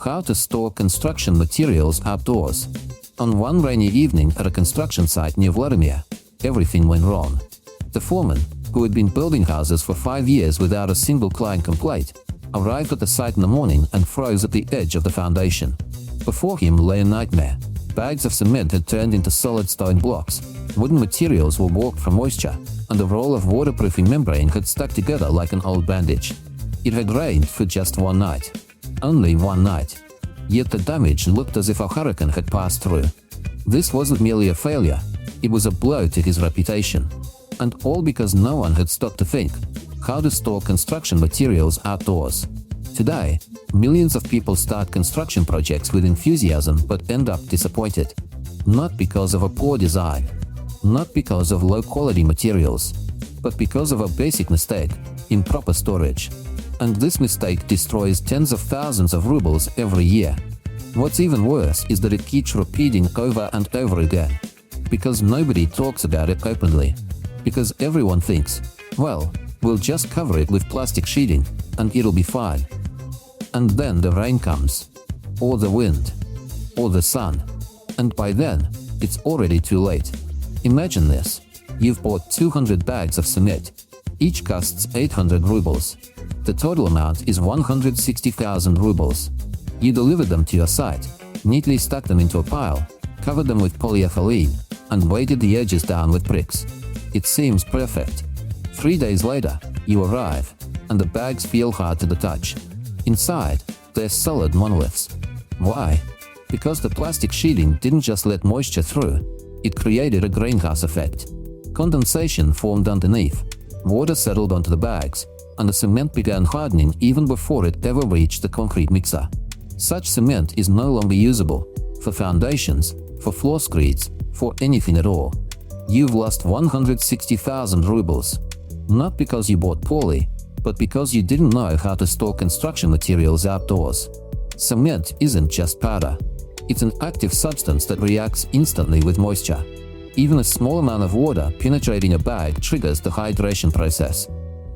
How to store construction materials outdoors. On one rainy evening at a construction site near Vladimir, everything went wrong. The foreman, who had been building houses for 5 years without a single client complaint, arrived at the site in the morning and froze at the edge of the foundation. Before him lay a nightmare. Bags of cement had turned into solid stone blocks, wooden materials were warped from moisture, and a roll of waterproofing membrane had stuck together like an old bandage. It had rained for just one night. Only one night. Yet the damage looked as if a hurricane had passed through. This wasn't merely a failure, it was a blow to his reputation. And all because no one had stopped to think how to store construction materials outdoors. Today, millions of people start construction projects with enthusiasm but end up disappointed. Not because of a poor design, not because of low-quality materials, but because of a basic mistake: improper storage. And this mistake destroys tens of thousands of rubles every year. What's even worse is that it keeps repeating over and over again. Because nobody talks about it openly. Because everyone thinks, well, we'll just cover it with plastic sheeting, and it'll be fine. And then the rain comes. Or the wind. Or the sun. And by then, it's already too late. Imagine this. You've bought 200 bags of cement. Each costs 800 rubles. The total amount is 160,000 rubles. You delivered them to your site, neatly stuck them into a pile, covered them with polyethylene, and weighted the edges down with bricks. It seems perfect. 3 days later, you arrive, and the bags feel hard to the touch. Inside, they're solid monoliths. Why? Because the plastic sheeting didn't just let moisture through, it created a greenhouse effect. Condensation formed underneath, water settled onto the bags, and the cement began hardening even before it ever reached the concrete mixer. Such cement is no longer usable for foundations, for floor screeds, for anything at all. You've lost 160,000 rubles. Not because you bought poorly, but because you didn't know how to store construction materials outdoors. Cement isn't just powder. It's an active substance that reacts instantly with moisture. Even a small amount of water penetrating a bag triggers the hydration process.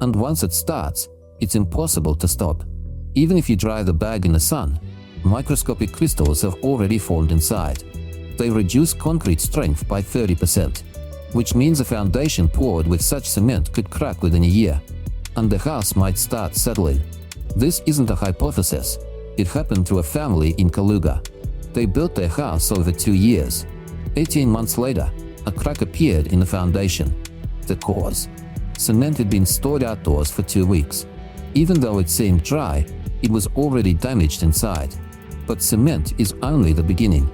And once it starts, it's impossible to stop. Even if you dry the bag in the sun, microscopic crystals have already formed inside. They reduce concrete strength by 30%, which means a foundation poured with such cement could crack within a year, and the house might start settling. This isn't a hypothesis. It happened to a family in Kaluga. They built their house over 2 years. 18 months later, a crack appeared in the foundation. The cause? Cement had been stored outdoors for 2 weeks. Even though it seemed dry, it was already damaged inside. But cement is only the beginning.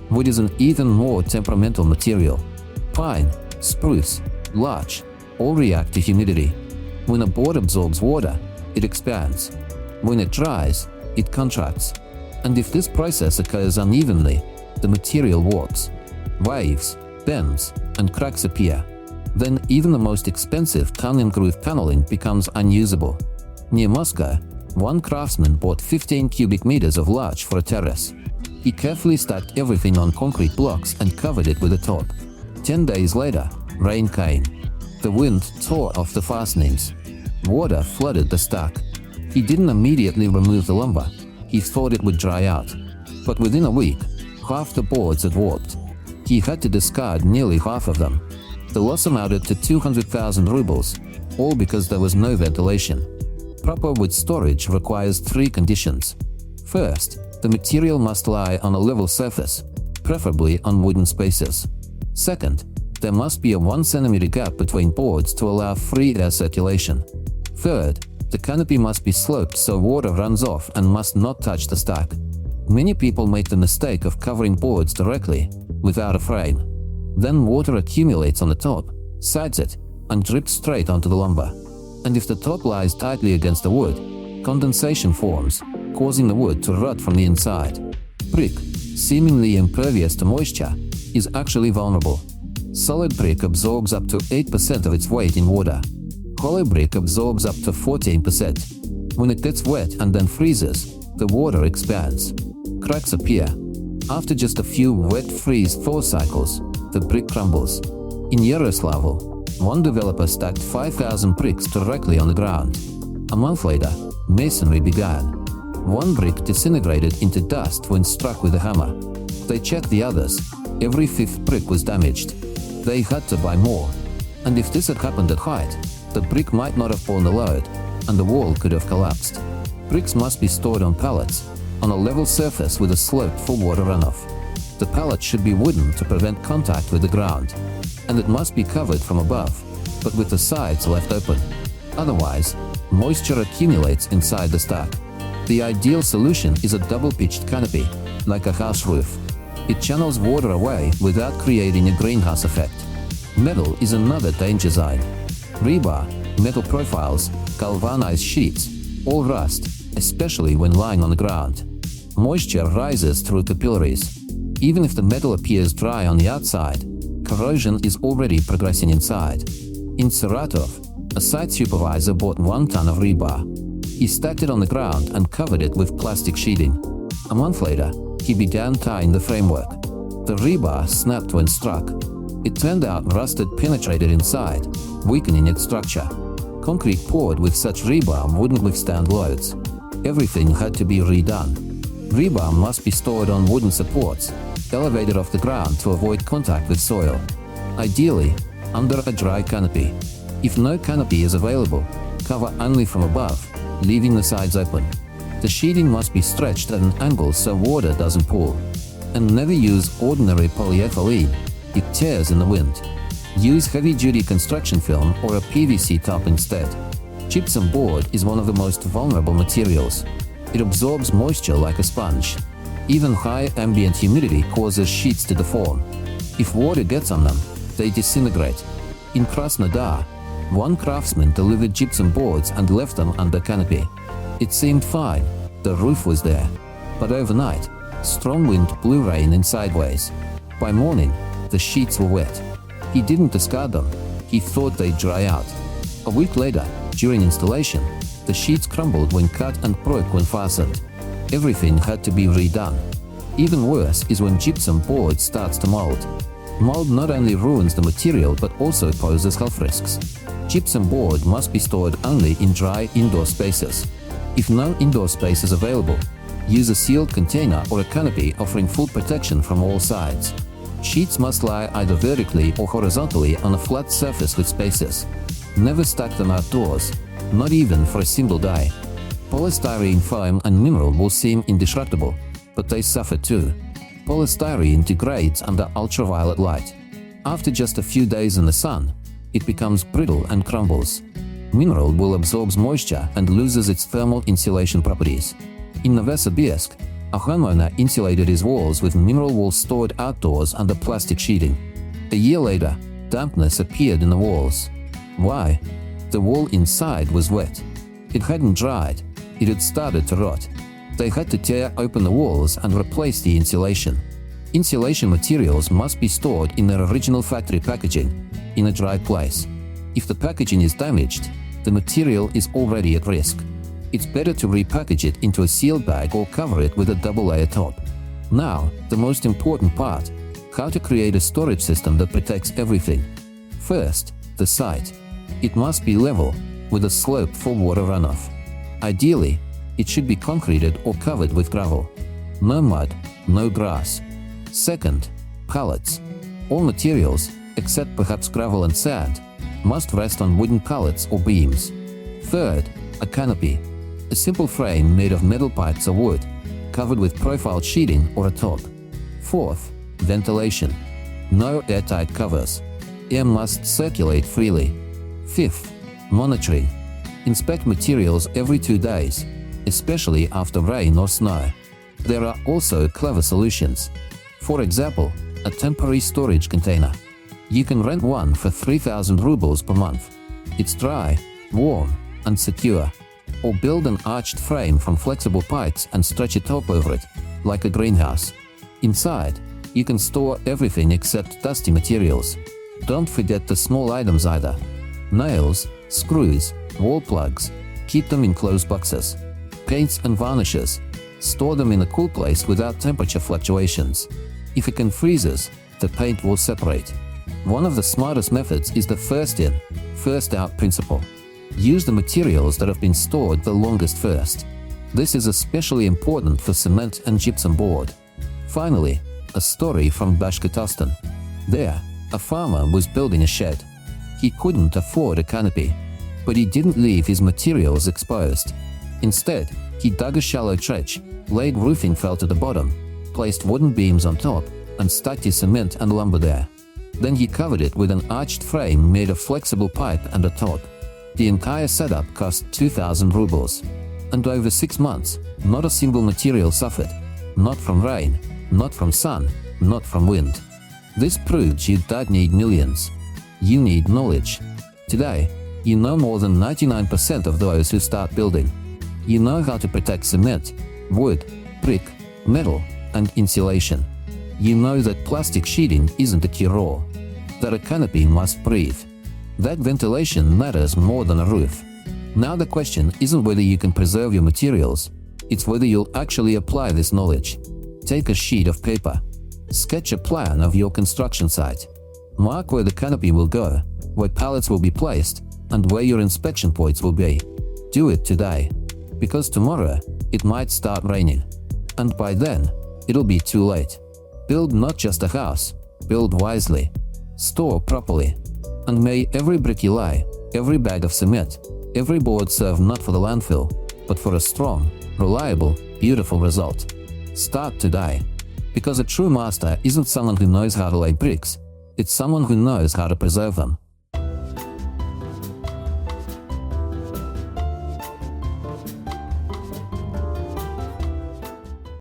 Wood is an even more temperamental material. Pine, spruce, larch, all react to humidity. When a board absorbs water, it expands. When it dries, it contracts. And if this process occurs unevenly, the material warps. Waves, bends, and cracks appear. Then even the most expensive tongue-and-groove paneling becomes unusable. Near Moscow, one craftsman bought 15 cubic meters of larch for a terrace. He carefully stacked everything on concrete blocks and covered it with a top. 10 days later, rain came. The wind tore off the fastenings. Water flooded the stack. He didn't immediately remove the lumber. He thought it would dry out. But within a week, half the boards had warped. He had to discard nearly half of them. The loss amounted to 200,000 rubles, all because there was no ventilation. Proper wood storage requires 3 conditions. First, the material must lie on a level surface, preferably on wooden spaces. Second, there must be a 1 centimeter gap between boards to allow free air circulation. Third, the canopy must be sloped so water runs off and must not touch the stack. Many people make the mistake of covering boards directly, without a frame. Then water accumulates on the top, sides it, and drips straight onto the lumber. And if the top lies tightly against the wood, condensation forms, causing the wood to rot from the inside. Brick, seemingly impervious to moisture, is actually vulnerable. Solid brick absorbs up to 8% of its weight in water. Hollow brick absorbs up to 14%. When it gets wet and then freezes, the water expands. Cracks appear. After just a few wet freeze-thaw cycles, the brick crumbles. In Yaroslavl, one developer stacked 5,000 bricks directly on the ground. A month later, masonry began. One brick disintegrated into dust when struck with a hammer. They checked the others. Every fifth brick was damaged. They had to buy more. And if this had happened at height, the brick might not have borne the load, and the wall could have collapsed. Bricks must be stored on pallets, on a level surface with a slope for water runoff. The pallet should be wooden to prevent contact with the ground, and it must be covered from above, but with the sides left open. Otherwise, moisture accumulates inside the stack. The ideal solution is a double-pitched canopy, like a house roof. It channels water away without creating a greenhouse effect. Metal is another danger zone. Rebar, metal profiles, galvanized sheets, all rust, especially when lying on the ground. Moisture rises through capillaries. Even if the metal appears dry on the outside, corrosion is already progressing inside. In Saratov, a site supervisor bought 1 ton of rebar. He stacked it on the ground and covered it with plastic sheeting. A month later, he began tying the framework. The rebar snapped when struck. It turned out rust penetrated inside, weakening its structure. Concrete poured with such rebar wouldn't withstand loads. Everything had to be redone. Rebar must be stored on wooden supports, elevated off the ground to avoid contact with soil. Ideally, under a dry canopy. If no canopy is available, cover only from above, leaving the sides open. The sheeting must be stretched at an angle so water doesn't pool. And never use ordinary polyethylene. It tears in the wind. Use heavy-duty construction film or a PVC top instead. Gypsum board is one of the most vulnerable materials. It absorbs moisture like a sponge. Even high ambient humidity causes sheets to deform. If water gets on them, they disintegrate. In Krasnodar, one craftsman delivered gypsum boards and left them under canopy. It seemed fine, the roof was there. But overnight, strong wind blew rain in sideways. By morning, the sheets were wet. He didn't discard them, he thought they'd dry out. A week later, during installation, the sheets crumbled when cut and broke when fastened. Everything had to be redone. Even worse is when gypsum board starts to mold. Mold not only ruins the material but also poses health risks. Gypsum board must be stored only in dry indoor spaces. If no indoor space is available, use a sealed container or a canopy offering full protection from all sides. Sheets must lie either vertically or horizontally on a flat surface with spaces. Never stack them outdoors, not even for a single day. Polystyrene foam and mineral will seem indestructible, but they suffer too. Polystyrene degrades under ultraviolet light. After just a few days in the sun, it becomes brittle and crumbles. Mineral will absorb moisture and loses its thermal insulation properties. In Novosibirsk, a homeowner insulated his walls with mineral wool stored outdoors under plastic sheeting. A year later, dampness appeared in the walls. Why? The wall inside was wet. It hadn't dried, it had started to rot. They had to tear open the walls and replace the insulation. Insulation materials must be stored in their original factory packaging, in a dry place. If the packaging is damaged, the material is already at risk. It's better to repackage it into a sealed bag or cover it with a double-layer top. Now, the most important part: how to create a storage system that protects everything. First, the site. It must be level, with a slope for water runoff. Ideally, it should be concreted or covered with gravel. No mud, no grass. Second, pallets. All materials, except perhaps gravel and sand, must rest on wooden pallets or beams. Third, a canopy. A simple frame made of metal pipes or wood, covered with profiled sheeting or a top. Fourth, ventilation. No airtight covers. Air must circulate freely. Fifth, monitoring. Inspect materials every 2 days, especially after rain or snow. There are also clever solutions. For example, a temporary storage container. You can rent one for 3,000 rubles per month. It's dry, warm, and secure. Or build an arched frame from flexible pipes and stretch a top over it, like a greenhouse. Inside, you can store everything except dusty materials. Don't forget the small items either. Nails, screws, wall plugs, keep them in closed boxes. Paints and varnishes, store them in a cool place without temperature fluctuations. If it can freezes, the paint will separate. One of the smartest methods is the first in, first out principle. Use the materials that have been stored the longest first. This is especially important for cement and gypsum board. Finally, a story from Bashkortostan. There, a farmer was building a shed. He couldn't afford a canopy, but he didn't leave his materials exposed. Instead, he dug a shallow trench, laid roofing felt at the bottom, placed wooden beams on top, and stacked his cement and lumber there. Then he covered it with an arched frame made of flexible pipe and a top. The entire setup cost 2,000 rubles. And over 6 months, not a single material suffered. Not from rain, not from sun, not from wind. This proves you don't need millions. You need knowledge. Today, you know more than 99% of those who start building. You know how to protect cement, wood, brick, metal, and insulation. You know that plastic sheeting isn't a cure-all. That a canopy must breathe. That ventilation matters more than a roof. Now the question isn't whether you can preserve your materials, it's whether you'll actually apply this knowledge. Take a sheet of paper. Sketch a plan of your construction site. Mark where the canopy will go, where pallets will be placed, and where your inspection points will be. Do it today. Because tomorrow, it might start raining. And by then, it'll be too late. Build not just a house, build wisely. Store properly. And may every brick you lay, every bag of cement, every board serve not for the landfill, but for a strong, reliable, beautiful result. Start today. Because a true master isn't someone who knows how to lay bricks, it's someone who knows how to preserve them.